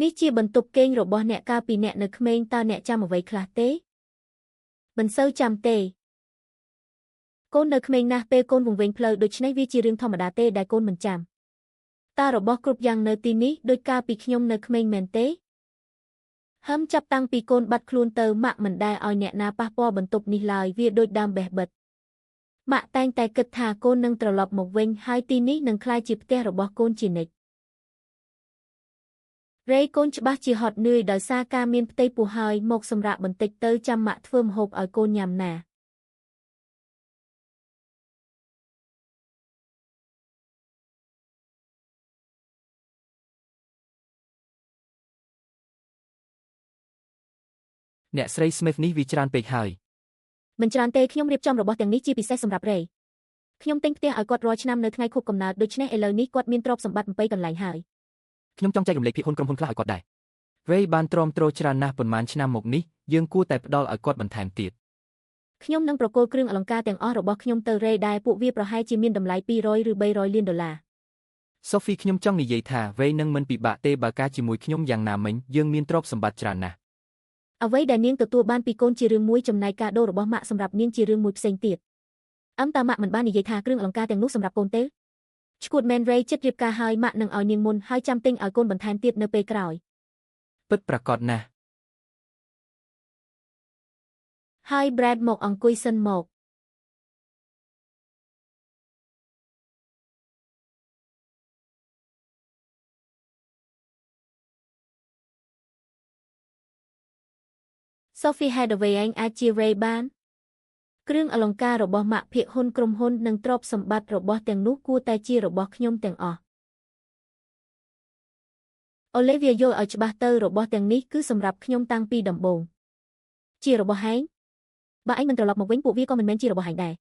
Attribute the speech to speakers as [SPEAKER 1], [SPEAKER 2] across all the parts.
[SPEAKER 1] នេះជាបន្ទប់គេងរបស់អ្នកកាលពីអ្នកនៅក្មេងតើអ្នកចាំអ្វីខ្លះទេមិនសូវចាំទេកូននៅក្មេងណាស់ពេលកូនវង្វេងផ្លូវដូច្នេះវាជារឿងធម្មតាទេដែលកូនមិនចាំតើរបស់គ្រប់យ៉ាងនៅទីនេះដូចកាលពីខ្ញុំនៅក្មេងមែនទេចាប់តាំងពីកូនបាត់ខ្លួនទៅម៉ាក់មិនដែលឲ្យអ្នកណាប៉ះពាល់បន្ទប់នេះឡើយវាដូចដើមបេះបិទម៉ាក់តែងតែគិតថាកូននឹងត្រឡប់មកវិញហើយទីនេះនឹងក្លាយជាផ្ទះរបស់កូនជានិច្ចរ៉េកូនច្បាស់ជាហត់នឿយដោយសារការមានផ្ទៃពោះហើយមកសម្រាកបន្តិចទៅចាំម៉ាក់ធ្វើម្ហូបឲ្យកូនញ៉ាំណា
[SPEAKER 2] អ្នកស្រី Smith នេះវាច្រើនពេកហើយ
[SPEAKER 1] មិនច្រើនទេខ្ញុំរៀបចំរបស់ទាំងនេះជាពិសេសសម្រាប់រ៉េខ្ញុំទិញផ្ទះឲ្យគាត់រាល់ឆ្នាំនៅថ្ងៃខួបកំណើតដូច្នេះឥឡូវនេះគាត់មានទ្រព្យសម្បត្តិ8កន្លែងហើយ
[SPEAKER 2] ខ្ញុំចង់ចែករំលែកភាគហ៊ុនក្រុមហ៊ុនខ្លះឲ្យគាត់ដែរ Ray បានទ្រាំទ្រច្រើនណាស់ប៉ុន្មានឆ្នាំមកនេះយើងគួរតែផ្ដល់ឲ្យគាត់បន្ថែមទៀត
[SPEAKER 1] ខ្ញុំនឹងប្រគល់គ្រឿងអលង្ការទាំងអស់របស់ខ្ញុំទៅ Ray ដែលពួកវាប្រហែលជាមានតម្លៃ200ឬ300លានដុល្លារ
[SPEAKER 2] Sophie ខ្ញុំចង់និយាយថា Ray នឹងមិនពិបាកទេបើការជាមួយខ្ញុំយ៉ាងណាមិញយើងមានទ្រព្យសម្បត្តិច្រើនណាស់
[SPEAKER 1] អ្វីដែលនាងទទួលបានពីកូនជារឿងមួយចំណែកកាដូរបស់ម៉ាក់សម្រាប់នាងជារឿងមួយផ្សេងទៀតតើម៉ាក់មិនបាននិយាយថាគ្រឿងអលង្ការទាំងនោះសម្រាប់កូនទេឈួតមែន Ray ចិត្តរៀបការហើយម៉ាក់នឹងឲ្យនាងមុនហើយចាំទិញឲ្យកូនបន្ថែមទៀតនៅពេលក្រោយ
[SPEAKER 2] ពិតប្រាកដណាស់
[SPEAKER 1] ហើយ Brad មកអង្គុយសិនមកSophie Hathaway ឯងអាចជា Ray បានគ្រឿងអលង្ការរបស់ម៉ាក់ភាគហ៊ុនក្រុមហ៊ុននិងទ្រព្យសម្បត្តិរបស់ទាំងនោះគួរតែជារបស់ខ្ញុំទាំងអស់ Olivia យល់ឲ្យច្បាស់ទៅរបស់ទាំងនេះគឺសម្រាប់ខ្ញុំតាំងពីដំបូងជារបស់ហែងបើឯងមិនត្រឡប់មកវិញពួកវាក៏មិនមែនជារបស់ហែងដែរ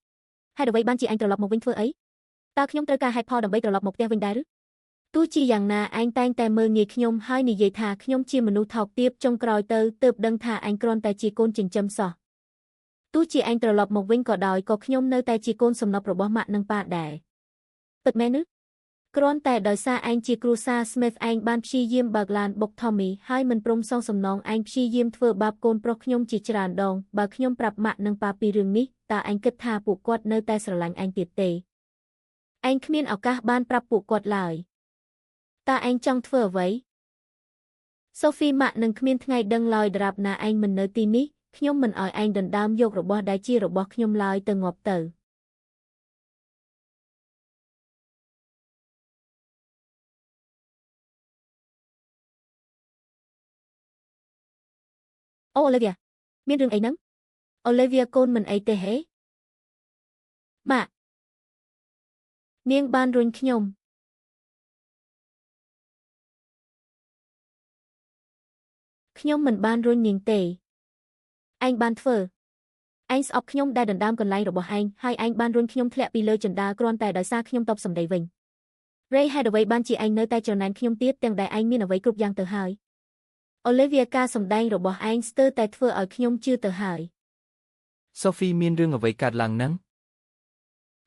[SPEAKER 1] ហេតុអ្វីបានជាឯងត្រឡប់មកវិញធ្វើអីតើខ្ញុំត្រូវការហេតុផលដើម្បីត្រឡប់មកផ្ទះវិញដែរឬទោះជាយ៉ាងណាឯងតែងតែមើលងាយខ្ញុំហើយនិយាយថាខ្ញុំជាមនុស្សថោកទាបចុងក្រោយទៅទើបដឹងថាឯងគ្រាន់តែជាកូនចិញ្ចឹមសោះទោះជាឯងត្រឡប់មកវិញក៏ដោយក៏ខ្ញុំនៅតែជាកូនសំណប់របស់ម៉ាក់និងប៉ាដែរពិតមែនឬគ្រាន់តែដោយសារឯងជាគ្រួសារ Smith ឯងបានព្យាយាមបើកឡានបុក Tommy ហើយមិនព្រមសងសំណងឯងព្យាយាមធ្វើបាបកូនប្រុសខ្ញុំជាច្រើនដងបើខ្ញុំប្រាប់ម៉ាក់និងប៉ាពីរឿងនេះតើឯងគិតថាពួកគាត់នៅតែស្រឡាញ់ឯងទៀតទេឯងគ្មានឱកាសបានប្រាប់ពួកគាត់ឡើយតើឯងចង់ធ្វើអ្វី Sophie ម៉ាក់នឹងគ្មានថ្ងៃដឹងឡើយដរាបណាឯងមិននៅទីនេះខ្ញុំមិនឲ្យឯងដណ្ដើមយករបស់ដែលជារបស់ខ្ញុំឡើយទៅងាប់ទៅអូ Olivia មានរឿងអីហ្នឹង Olivia កូនមិនអីទេហេម៉ាក់នាងបានរុញខ្ញុំមិនបានរុញនាងទេឯងបានធ្វើឯងស្អប់ខ្ញុំដែលដណ្ដើមកន្លែងរបស់ឯងហើយឯងបានរុញខ្ញុំធ្លាក់ពីលើជណ្ដាលគ្រាន់តែដោយសារខ្ញុំតបសម្ដីវិញ Ray ហេតុអ្វីបានជាឯងនៅតែច្រណែនខ្ញុំទៀតទាំងដែលឯងមានអ្វីគ្រប់យ៉ាងទៅហើយ Olivia ការសម្ដែងរបស់ឯងស្ទើរតែធ្វើឲ្យខ្ញុំជឿទៅហើយ
[SPEAKER 2] Sophie មានរឿងអ្វីកើតឡើងហ្នឹង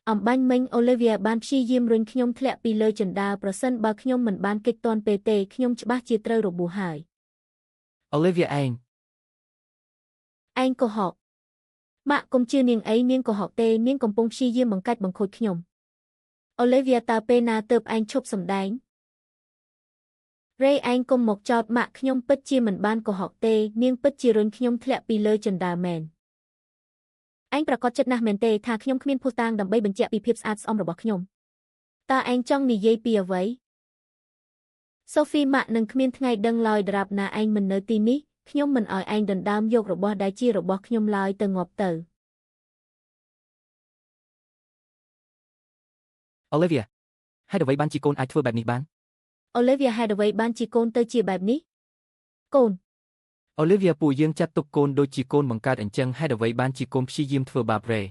[SPEAKER 1] អំបញ្ញមិញ Olivia បានព្យាយាមរុញខ្ញុំធ្លាក់ពីលើជណ្ដាលប្រសិនបើខ្ញុំមិនបានគេចទាន់ពេលទេខ្ញុំច្បាស់ជាត្រូវរបួសហើយ
[SPEAKER 2] Olivia ឯង
[SPEAKER 1] កុហកម៉ាក់កុំជឿនាងអីនាងកុហកទេនាងកំពុងព្យាយាមបង្កាច់បង្ខូចខ្ញុំ Olivia តើពេលណាទើបឯងឈប់សម្ដែង Ray ឯងកុំមកចោទម៉ាក់ខ្ញុំពិតជាមិនបានកុហកទេនាងពិតជារុញខ្ញុំធ្លាក់ពីលើជណ្ដាលមែនឯងប្រកាសចិត្តណាស់មែនទេថាខ្ញុំគ្មានភស្តុតាងដើម្បីបញ្ជាក់ពីភាពស្អាតស្អំរបស់ខ្ញុំតើឯងចង់និយាយពីអ្វី Sophie ម៉ាក់នឹងគ្មានថ្ងៃដឹងឡើយដរាបណាឯងមិននៅទីនេះខ្ញុំមិនឲ្យឯងដណ្ដើមយករបស់ដែលជារបស់ខ្ញុំឡើយទៅងាប់ទៅ
[SPEAKER 2] Olivia ហេតុអ្វីបានជាកូនអាចធ្វើបែបនេះបាន
[SPEAKER 1] Olivia ហេតុអ្វីបានជាកូនទៅជាបែបនេះកូន
[SPEAKER 2] Olivia ពួកយើងចាត់ទុកកូនដូចជាកូនបង្កើតអញ្ចឹងហេតុអ្វីបានជាកូនព្យាយាមធ្វើបាប Ray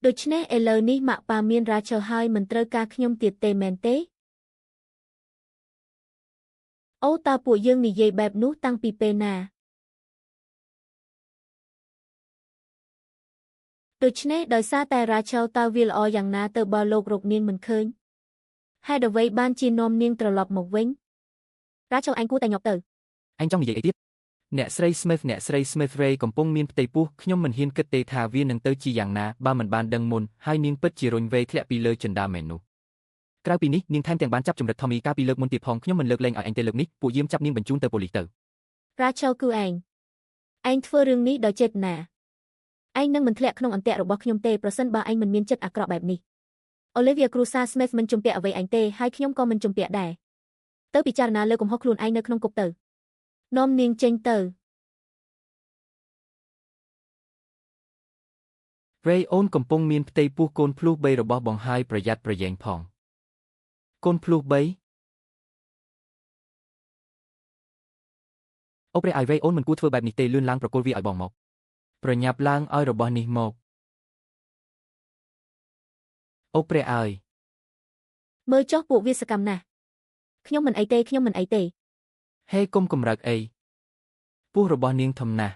[SPEAKER 1] ដូច្នេះឥឡូវនេះម៉ាក់ប៉ាមាន Rachel ហើយមិនត្រូវការខ្ញុំទៀតទេមែនទេអូតើពួកយើងនិយាយបែបនោះតាំងពីពេលណាដូច្នេះដោយសារតែ Rachel តើវាល្អយ៉ាងណាទៅបើលោករកនាងមិនឃើញហេតុអ្វីបានជានាំនាងត្រឡប់មកវិញ Rachel ឯងគួរតែញាប់ទៅ
[SPEAKER 2] អញចង់និយាយអីទៀតអ្នកស្រី Smith Ray កំពុងមានផ្ទៃពោះខ្ញុំមិនហ៊ានគិតទេថាវានឹងទៅជាយ៉ាងណាបើមិនបានដឹងមុនហើយនាងពិតជារុញវេធ្លាក់ពីលើចិន្តាមែននោះក្រៅពីនេះនាងថែមទាំងបានចាប់ចម្រិត Tommy កាលពីលើកមុនទៀតផងខ្ញុំមិនលើកលែងឲ្យអញទេលើកនេះពួកយាមចាប់នាងបញ្ជូនទៅប៉ូលីសទៅ
[SPEAKER 1] Rachel គឺឯងធ្វើរឿងនេះដោយចេតនាឯងនឹងមិនធ្លាក់ក្នុងអន្ទាក់របស់ខ្ញុំទេប្រសិនបើឯងមិនមានចិត្តអាក្រក់បែបនេះ Olivia Cruza Smith មិនជំពាក់អ្វីឯងទេហើយខ្ញុំក៏មិនជំពាក់ដែរទៅពិចារណាលើកំហុសខ្លួនឯងនៅក្នុងគុកទៅនាំនាងចេញទៅ
[SPEAKER 2] Ray អូនកំពុងមានផ្ទៃពោះកូនភ្លោះ3របស់បងហើយប្រយ័ត្នប្រយែងផងកូនភ្លោះ3អូព្រះឲ្យ Ray អូនមិនគួរធ្វើបែបនេះទេលឿនឡើងប្រគល់វាឲ្យបងមកប្រញាប់ឡើងឲ្យរបស់នេះមកអូព្រះអើយ
[SPEAKER 1] មើលចុះពួកវាសកម្មណាស់ខ្ញុំមិនអីទេ
[SPEAKER 2] ហេកុំកម្រើកអីពោះរបស់នាងធំណាស់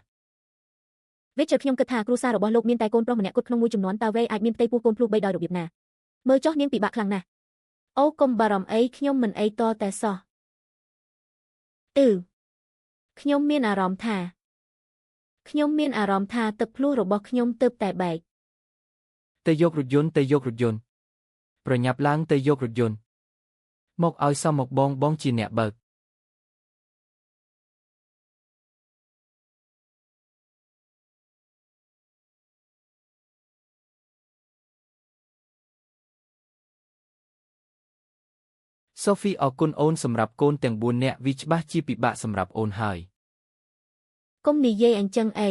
[SPEAKER 1] វាជាខ្ញុំគិតថាគ្រួសាររបស់លោកមានតែកូនប្រុសម្នាក់គត់ក្នុងមួយចំនួនតើវេអាចមានផ្ទៃពោះកូនភ្លោះ3ដោយរបៀបណាមើលចុះនាងពិបាកខ្លាំងណាស់អូកុំបារម្ភអីខ្ញុំមិនអីតតែសោះខ្ញុំមានអារម្មណ៍ថាទឹកភ្លោះរបស់ខ្ញុំទើបតែបែក
[SPEAKER 2] ទៅយករថយន្តប្រញាប់ឡើងទៅយករថយន្តមកឲ្យសមមកបងជាអ្នកបើកSophie អរគុណអូនសម្រាប់កូនទាំង4នាក់វាច្បាស់ជាពិបាកសម្រាប់អូនហើយក
[SPEAKER 1] ុំនិយាយអញ្ចឹងអី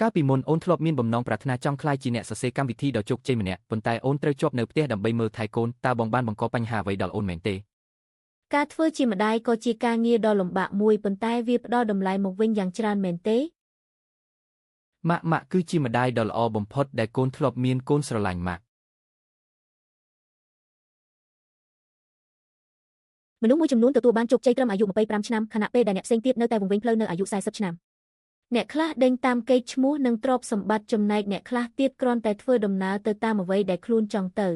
[SPEAKER 2] កាលពីមុនអូនធ្លាប់មានបំណងប្រាថ្នាចង់ក្លាយជាអ្នកសរសេរកម្មវិធីដ៏ជោគជ័យម្នាក់ប៉ុន្តែអូនត្រូវជាប់នៅផ្ទះដើម្បីមើលថែកូនតើបងបានបង្កបញ្ហាអ្វីដល់អូនមែនទេ
[SPEAKER 1] ការធ្វើជាម្ដាយក៏ជាការងារដ៏លំបាកមួយប៉ុន្តែវាផ្ដល់តម្លៃមកវិញយ៉ាងច្រើនមែនទេ
[SPEAKER 2] ម៉ាក់គឺជាម្ដាយដ៏ល្អបំផុតដែលកូនធ្លាប់មានកូនស្រឡាញ់ម៉ាក់
[SPEAKER 1] មនុស្សមួយចំនួនទទួលបានជោគជ័យត្រឹមអាយុ25ឆ្នាំខណៈពេលដែលអ្នកផ្សេងទៀតនៅតែវង្វេងផ្លូវនៅអាយុ40ឆ្នាំអ្នកខ្លះដេញតាមកេរ្តិ៍ឈ្មោះនិងទ្រព្យសម្បត្តិចំណែកអ្នកខ្លះទៀតគ្រាន់តែធ្វើដំណើរទៅតាមអ្វីដែលខ្លួនចង់ទៅ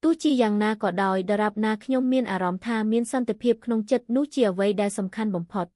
[SPEAKER 1] ទោះជាយ៉ាងណាក៏ដោយដរាបណាខ្ញុំមានអារម្មណ៍ថាមានសន្តិភាពក្នុងចិត្តនោះជាអ្វីដែលសំខាន់បំផុត